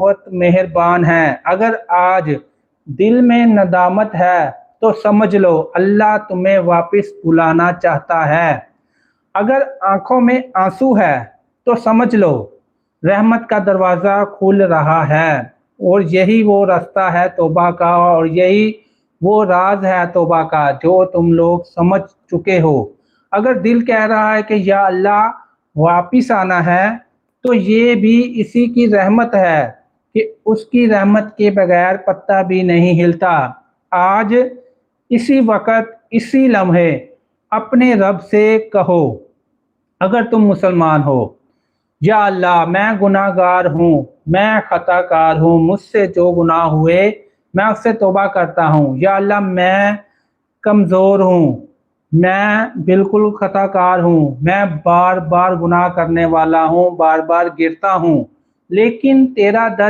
بہت مہربان ہے۔ اگر آج دل میں ندامت ہے تو سمجھ لو اللہ تمہیں واپس بلانا چاہتا ہے۔ اگر آنکھوں میں آنسو ہے تو سمجھ لو رحمت کا دروازہ کھل رہا ہے، اور یہی وہ راستہ ہے توبہ کا، اور یہی وہ راز ہے توبہ کا جو تم لوگ سمجھ چکے ہو۔ اگر دل کہہ رہا ہے کہ یا اللہ واپس آنا ہے، تو یہ بھی اسی کی رحمت ہے کہ اس کی رحمت کے بغیر پتہ بھی نہیں ہلتا۔ آج اسی وقت اسی لمحے اپنے رب سے کہو، اگر تم مسلمان ہو، یا اللہ میں گناہ گار ہوں، میں خطا کار ہوں، مجھ سے جو گناہ ہوئے میں اس سے توبہ کرتا ہوں۔ یا اللہ میں کمزور ہوں، میں بالکل خطا کار ہوں، میں بار بار گناہ کرنے والا ہوں، بار بار گرتا ہوں، لیکن تیرا در